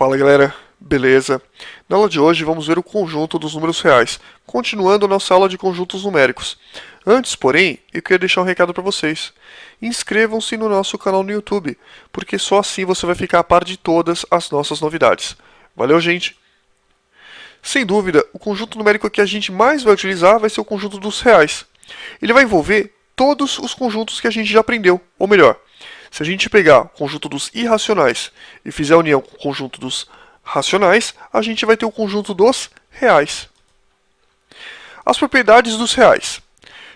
Fala galera, beleza? Na aula de hoje vamos ver o conjunto dos números reais, continuando a nossa aula de conjuntos numéricos. Antes, porém, eu queria deixar um recado para vocês. Inscrevam-se no nosso canal no YouTube, porque só assim você vai ficar a par de todas as nossas novidades. Valeu, gente! Sem dúvida, o conjunto numérico que a gente mais vai utilizar vai ser o conjunto dos reais. Ele vai envolver todos os conjuntos que a gente já aprendeu, ou melhor, se a gente pegar o conjunto dos irracionais e fizer a união com o conjunto dos racionais, a gente vai ter o conjunto dos reais. As propriedades dos reais.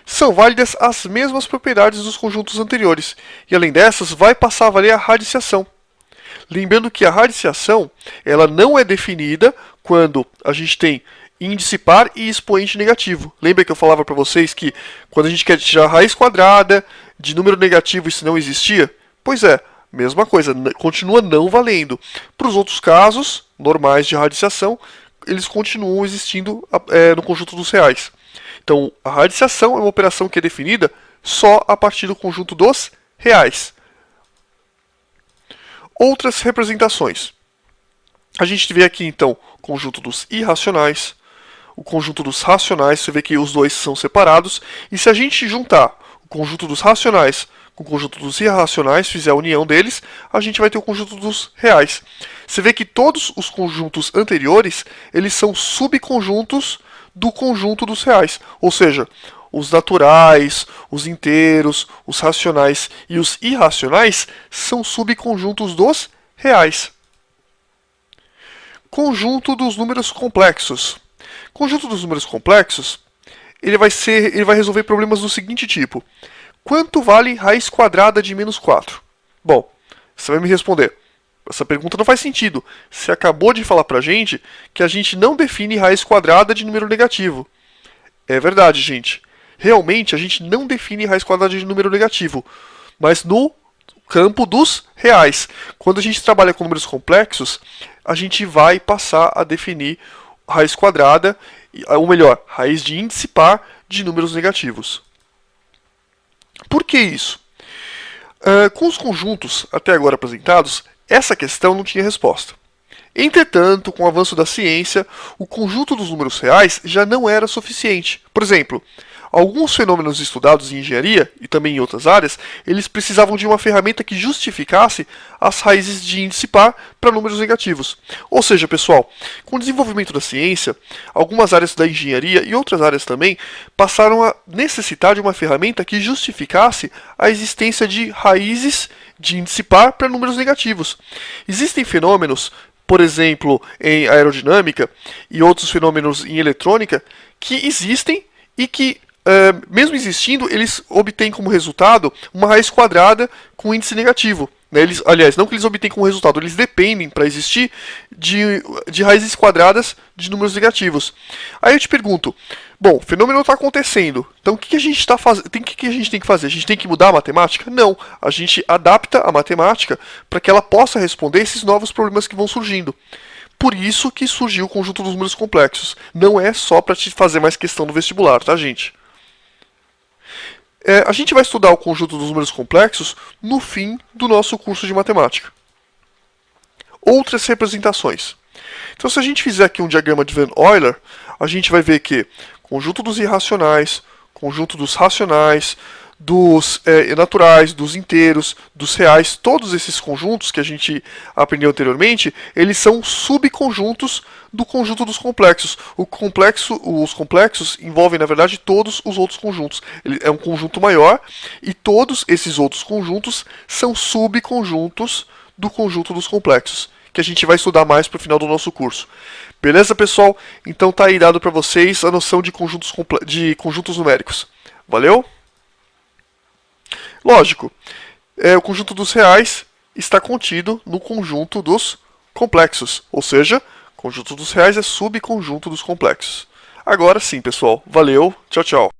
São válidas as mesmas propriedades dos conjuntos anteriores, e além dessas, vai passar a valer a radiciação. Lembrando que a radiciação ela não é definida quando a gente tem índice par e expoente negativo. Lembra que eu falava para vocês que quando a gente quer tirar a raiz quadrada de número negativo isso não existia? Pois é, mesma coisa, continua não valendo. Para os outros casos normais de radiciação, eles continuam existindo no conjunto dos reais. Então, a radiciação é uma operação que é definida só a partir do conjunto dos reais. Outras representações. A gente vê aqui, então, o conjunto dos irracionais, o conjunto dos racionais, você vê que os dois são separados, e se a gente juntar o conjunto dos racionais com o conjunto dos irracionais, fizer a união deles, a gente vai ter o conjunto dos reais. Você vê que todos os conjuntos anteriores, eles são subconjuntos do conjunto dos reais, ou seja, os naturais, os inteiros, os racionais e os irracionais são subconjuntos dos reais. Conjunto dos números complexos. Conjunto dos números complexos, ele vai resolver problemas do seguinte tipo. Quanto vale raiz quadrada de menos 4? Bom, você vai me responder. Essa pergunta não faz sentido. Você acabou de falar pra gente que a gente não define raiz quadrada de número negativo. É verdade, gente. Realmente, a gente não define raiz quadrada de número negativo. Mas no campo dos reais. Quando a gente trabalha com números complexos, a gente vai passar a definir raiz quadrada, ou melhor, raiz de índice par de números negativos. Por que isso? Com os conjuntos até agora apresentados, essa questão não tinha resposta. Entretanto, com o avanço da ciência, o conjunto dos números reais já não era suficiente. Por exemplo, alguns fenômenos estudados em engenharia, e também em outras áreas, eles precisavam de uma ferramenta que justificasse as raízes de índice par para números negativos. Ou seja, pessoal, com o desenvolvimento da ciência, algumas áreas da engenharia e outras áreas também passaram a necessitar de uma ferramenta que justificasse a existência de raízes de índice par para números negativos. Existem fenômenos, por exemplo, em aerodinâmica e outros fenômenos em eletrônica, que existem e que mesmo existindo, eles obtêm como resultado uma raiz quadrada com índice negativo. Aliás, não que eles obtêm como resultado, eles dependem, para existir, de raízes quadradas de números negativos. Aí eu te pergunto, bom, o fenômeno está acontecendo, então o que a gente tem que fazer? A gente tem que mudar a matemática? Não, a gente adapta a matemática para que ela possa responder esses novos problemas que vão surgindo. Por isso que surgiu o conjunto dos números complexos. Não é só para te fazer mais questão no vestibular, tá, gente? A gente vai estudar o conjunto dos números complexos no fim do nosso curso de matemática. Outras representações. Então, se a gente fizer aqui um diagrama de Van Euler, a gente vai ver que conjunto dos irracionais, conjunto dos racionais, dos naturais, dos inteiros, dos reais, todos esses conjuntos que a gente aprendeu anteriormente, eles são subconjuntos do conjunto dos complexos. Os complexos envolvem, na verdade, todos os outros conjuntos. Ele é um conjunto maior e todos esses outros conjuntos são subconjuntos do conjunto dos complexos, que a gente vai estudar mais para o final do nosso curso. Beleza, pessoal? Então tá aí dado para vocês a noção de conjuntos numéricos. Valeu? Lógico, o conjunto dos reais está contido no conjunto dos complexos, ou seja, o conjunto dos reais é subconjunto dos complexos. Agora sim, pessoal. Valeu, tchau, tchau.